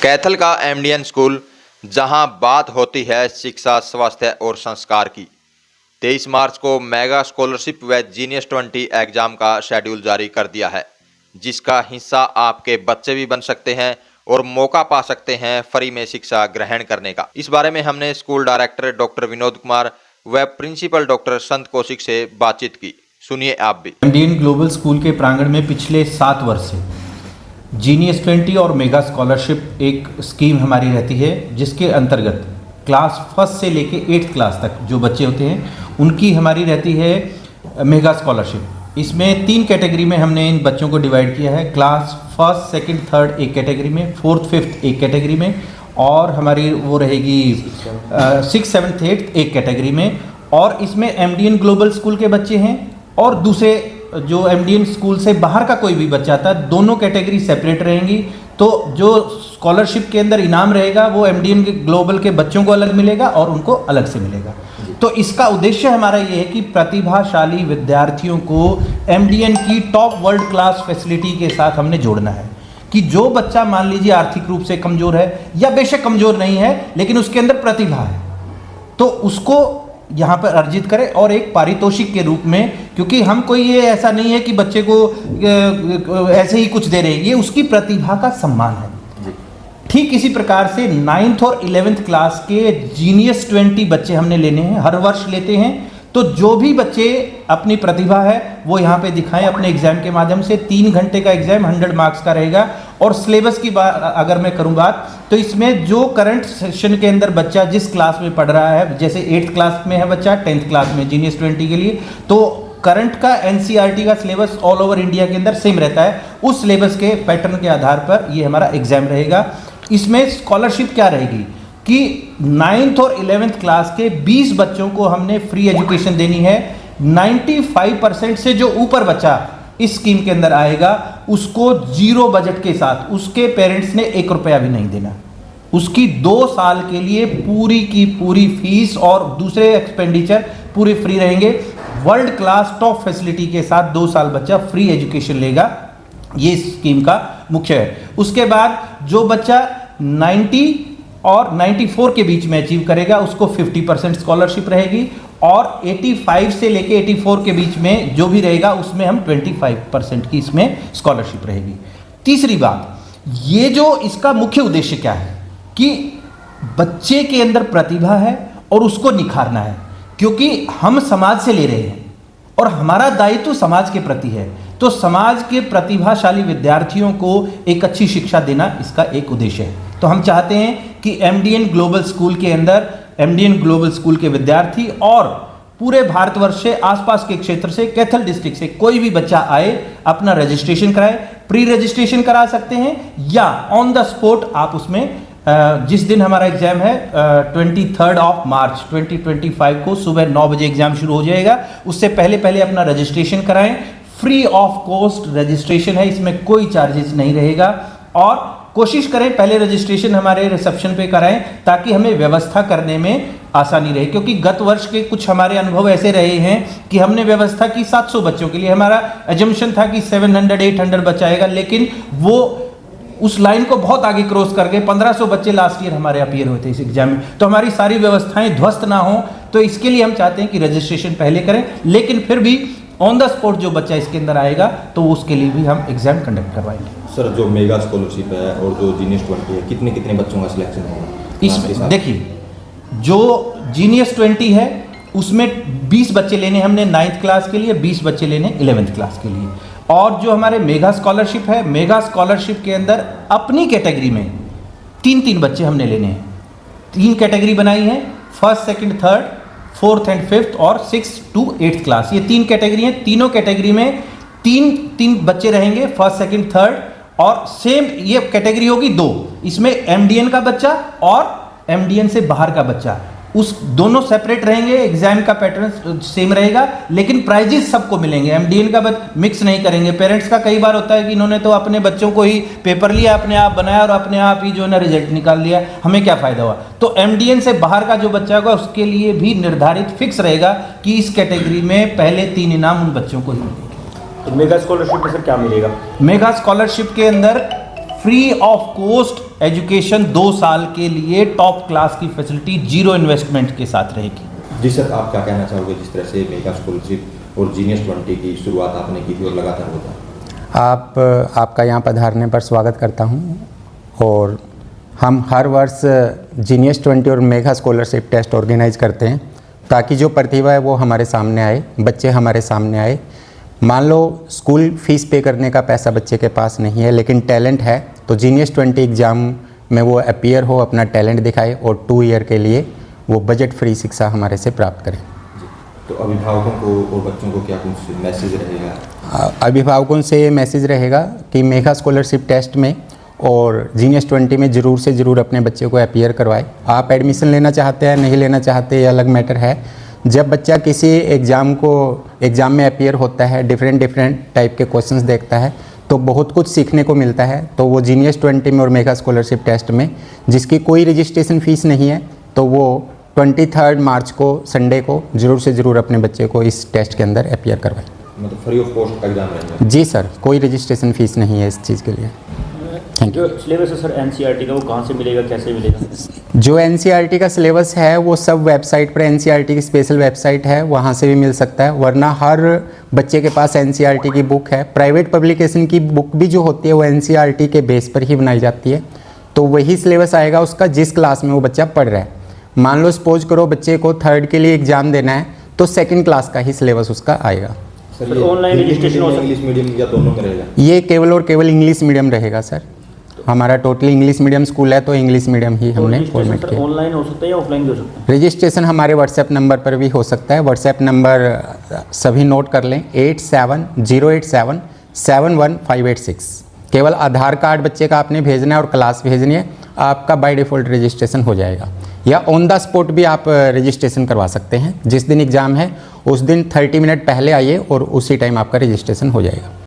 कैथल का एमडीएन स्कूल, जहां बात होती है शिक्षा, स्वास्थ्य और संस्कार की। 23 मार्च को मेगा स्कॉलरशिप व जीनियस 20 एग्जाम का शेड्यूल जारी कर दिया है, जिसका हिस्सा आपके बच्चे भी बन सकते हैं और मौका पा सकते हैं फ्री में शिक्षा ग्रहण करने का। इस बारे में हमने school director doctor Vinod Kumar व प्रिंसिपल डॉक्टर संत कौशिक से बातचीत की। सुनिए आप भी। एमडीएन ग्लोबल स्कूल के प्रांगण में पिछले 7 वर्ष से जीनियस 20 और मेगा स्कॉलरशिप एक स्कीम हमारी रहती है, जिसके अंतर्गत क्लास फर्स्ट से लेके 8th क्लास तक जो बच्चे होते हैं उनकी हमारी रहती है मेगा स्कॉलरशिप। इसमें 3 कैटेगरी में हमने इन बच्चों को डिवाइड किया है। क्लास फर्स्ट, सेकंड, थर्ड एक कैटेगरी में, 4th, 5th एक कैटेगरी में, और हमारी वो रहेगी 6th, 7th, 8th एक कैटेगरी में। और इसमें एमडीएन ग्लोबल स्कूल के बच्चे हैं और दूसरे जो एमडीएन स्कूल से बाहर का कोई भी बच्चा था, दोनों कैटेगरी सेपरेट रहेंगी। तो जो स्कॉलरशिप के अंदर इनाम रहेगा वो एमडीएन ग्लोबल के बच्चों को अलग मिलेगा और उनको अलग से मिलेगा। तो इसका उद्देश्य हमारा ये है कि प्रतिभाशाली विद्यार्थियों को एमडीएन की टॉप वर्ल्ड क्लास फैसिलिटी के साथ हमने जोड़ना है कि जो बच्चा मान लीजिए आर्थिक रूप से कमजोर है या बेशक कमजोर नहीं है लेकिन उसके अंदर प्रतिभा है, तो उसको यहाँ पर अर्जित करें और एक पारितोषिक के रूप में, क्योंकि हम कोई ये ऐसा नहीं है कि बच्चे को ऐसे ही कुछ दे रहे हैं, ये उसकी प्रतिभा का सम्मान है। ठीक इसी प्रकार से 9th और 11th क्लास के जीनियस 20 बच्चे हमने लेने हैं, हर वर्ष लेते हैं। तो जो भी बच्चे अपनी प्रतिभा है वो यहाँ पे दिखाएं अपने एग्जाम के माध्यम से। 3 घंटे का एग्जाम 100 मार्क्स का रहेगा। और सिलेबस की बात अगर मैं करूँ बात, तो इसमें जो करंट सेशन के अंदर बच्चा जिस क्लास में पढ़ रहा है, जैसे 8th क्लास में है बच्चा, 10th क्लास में जीनियस 20 के लिए, तो करंट का एनसीईआरटी का सिलेबस ऑल ओवर इंडिया के अंदर सेम रहता है। उस सिलेबस के पैटर्न के आधार पर ये हमारा एग्जाम रहेगा। इसमें स्कॉलरशिप क्या रहेगी कि 9th और 11th क्लास के 20 बच्चों को हमने फ्री एजुकेशन देनी है। 95% से जो ऊपर बच्चा इस स्कीम के अंदर आएगा उसको 0 बजट के साथ, उसके पेरेंट्स ने 1 रुपया भी नहीं देना। उसकी 2 साल के लिए पूरी की पूरी फीस और दूसरे एक्सपेंडिचर पूरे फ्री रहेंगे। वर्ल्ड क्लास टॉप फैसिलिटी के साथ 2 साल बच्चा फ्री एजुकेशन लेगा। ये स्कीम का मुख्य है। उसके बाद जो बच्चा 90 और 94 के बीच में अचीव करेगा उसको 50% स्कॉलरशिप रहेगी, और 85 से लेके 84 के बीच में जो भी रहेगा उसमें हम 25% की इसमें स्कॉलरशिप रहेगी। तीसरी बात, ये जो इसका मुख्य उद्देश्य क्या है कि बच्चे के अंदर प्रतिभा है और उसको निखारना है, क्योंकि हम समाज से ले रहे हैं और हमारा दायित्व समाज के प्रति है। तो समाज के प्रतिभाशाली विद्यार्थियों को एक अच्छी शिक्षा देना इसका एक उद्देश्य है। तो हम चाहते हैं कि एमडीएन ग्लोबल स्कूल के अंदर एमडीएन ग्लोबल स्कूल के विद्यार्थी और पूरे भारतवर्ष से, आसपास के क्षेत्र से, कैथल डिस्ट्रिक्ट से कोई भी बच्चा आए, अपना रजिस्ट्रेशन कराए। प्री रजिस्ट्रेशन करा सकते हैं या ऑन द स्पॉट आप उसमें जिस दिन हमारा एग्जाम है 23 मार्च 2025 को सुबह 9 बजे एग्जाम शुरू हो जाएगा, उससे पहले अपना रजिस्ट्रेशन कराएं। फ्री ऑफ कॉस्ट रजिस्ट्रेशन है, इसमें कोई चार्जेस नहीं रहेगा। और कोशिश करें पहले रजिस्ट्रेशन हमारे रिसेप्शन पे कराएं ताकि हमें व्यवस्था करने में आसानी रहे, क्योंकि गत वर्ष के कुछ हमारे अनुभव ऐसे रहे हैं कि हमने व्यवस्था की 700 बच्चों के लिए। हमारा एजम्पशन था कि 700-800 बच्चा आएगा, लेकिन वो उस लाइन को बहुत आगे क्रॉस कर गए। 1500 बच्चे लास्ट ईयर हमारे अपीयर हुए थे इस एग्जाम में। तो हमारी सारी व्यवस्थाएं ध्वस्त ना हो, तो इसके लिए हम चाहते हैं कि रजिस्ट्रेशन पहले करें, लेकिन फिर भी ऑन द स्पॉट जो बच्चा इसके अंदर आएगा तो उसके लिए भी हम एग्जाम कंडक्ट करवाएंगे। सर, जो मेगा स्कॉलरशिप है और जो जीनियस 20 है, कितने बच्चों का सिलेक्शन होगा इसमें? देखिए, जो जीनियस 20 है उसमें 20 बच्चे लेने हमने 9th क्लास के लिए, 20 बच्चे लेने 11th क्लास के लिए। और जो हमारे मेगा स्कॉलरशिप है, मेगा स्कॉलरशिप के अंदर अपनी कैटेगरी में 3 बच्चे हमने लेने हैं। 3 कैटेगरी बनाई है, first, second, third, 4th and 5th और 6th to 8th क्लास। ये 3 कैटेगरी हैं। तीनों कैटेगरी में 3 बच्चे रहेंगे, फर्स्ट, सेकंड, थर्ड, और सेम ये कैटेगरी होगी 2। इसमें एमडीएन का बच्चा और एमडीएन से बाहर का बच्चा, उस दोनों सेपरेट रहेंगे। एग्जाम का पैटर्न सेम रहेगा, लेकिन प्राइजेस सबको मिलेंगे। एमडीएन का मिक्स नहीं करेंगे। पेरेंट्स का कई बार होता है कि इन्होंने तो अपने बच्चों को ही पेपर लिया, अपने आप बनाया और अपने आप ही जो है ना रिजल्ट निकाल लिया, हमें क्या फायदा हुआ। तो एमडीएन से बाहर का जो बच्चा होगा उसके लिए भी निर्धारित फिक्स रहेगा कि इस कैटेगरी में पहले 3 इनाम उन बच्चों को ही मिलेंगे। तो मेगा स्कॉलरशिप में सर क्या मिलेगा? मेगा स्कॉलरशिप के अंदर फ्री ऑफ कॉस्ट एजुकेशन 2 साल के लिए टॉप क्लास की फैसिलिटी 0 इन्वेस्टमेंट के साथ रहेगी। जी सर, आप क्या कहना चाहोगे जिस तरह से मेगा स्कॉलरशिप और जीनियस 20 की शुरुआत आपने की थी और लगातार होता है? आपका यहाँ पधारने पर स्वागत करता हूँ। और हम हर वर्ष जीनियस 20 और मेगा स्कॉलरशिप टेस्ट ऑर्गेनाइज करते हैं ताकि जो प्रतिभा है वो हमारे सामने आए, बच्चे हमारे सामने आए। मान लो स्कूल फीस पे करने का पैसा बच्चे के पास नहीं है लेकिन टैलेंट है, तो जीनियस 20 एग्ज़ाम में वो अपीयर हो, अपना टैलेंट दिखाए और 2 ईयर के लिए वो बजट फ्री शिक्षा हमारे से प्राप्त करें। तो अभिभावकों को और बच्चों को क्या कुछ मैसेज रहेगा? अभिभावकों से ये मैसेज रहेगा कि मेगा स्कॉलरशिप टेस्ट में और जीनियस 20 में ज़रूर से ज़रूर अपने बच्चे को अपीयर करवाए। आप एडमिशन लेना चाहते हैं, नहीं लेना चाहते, ये अलग मैटर है। जब बच्चा किसी एग्ज़ाम में अपीयर होता है, डिफरेंट टाइप के क्वेश्चंस देखता है, तो बहुत कुछ सीखने को मिलता है। तो वो जीनियस 20 में और मेगा स्कॉलरशिप टेस्ट में जिसकी कोई रजिस्ट्रेशन फ़ीस नहीं है, तो वो 23 मार्च को संडे को ज़रूर से ज़रूर अपने बच्चे को इस टेस्ट के अंदर अपीयर करवाएं। मतलब फ्री ऑफ कॉस्ट का एग्जाम रहेगा? जी सर, कोई रजिस्ट्रेशन फ़ीस नहीं है इस चीज़ के लिए। Thank you. जो सिलेबस है सर एनसीईआरटी का, वो कहाँ से मिलेगा, कैसे मिलेगा? जो एनसीईआरटी का सिलेबस है वो सब वेबसाइट पर, एनसीईआरटी की स्पेशल वेबसाइट है, वहाँ से भी मिल सकता है। वरना हर बच्चे के पास एनसीईआरटी की बुक है। प्राइवेट पब्लिकेशन की बुक भी जो होती है वो एनसीईआरटी के बेस पर ही बनाई जाती है। तो वही सिलेबस आएगा उसका जिस क्लास में वो बच्चा पढ़ रहा है। मान लो सपोज करो बच्चे को 3rd के लिए एग्ज़ाम देना है, तो 2nd क्लास का ही सिलेबस उसका आएगा। सर ये ऑनलाइन रजिस्ट्रेशन हो सकता है? इंग्लिश मीडियम या दोनों में रहेगा? ये केवल और केवल इंग्लिश मीडियम रहेगा सर। हमारा टोटली इंग्लिश मीडियम स्कूल है, तो इंग्लिश मीडियम ही हमने फॉर्मेट किया। ऑनलाइन हो सकता है या ऑफलाइन भी हो सकता है? रजिस्ट्रेशन हमारे व्हाट्सएप नंबर पर भी हो सकता है। व्हाट्सएप नंबर सभी नोट कर लें, 8708771586। केवल आधार कार्ड बच्चे का आपने भेजना है और क्लास भेजनी है, आपका बाय डिफ़ॉल्ट रजिस्ट्रेशन हो जाएगा। या ऑन द स्पॉट भी आप रजिस्ट्रेशन करवा सकते हैं। जिस दिन एग्ज़ाम है उस दिन 30 मिनट पहले आइए और उसी टाइम आपका रजिस्ट्रेशन हो जाएगा।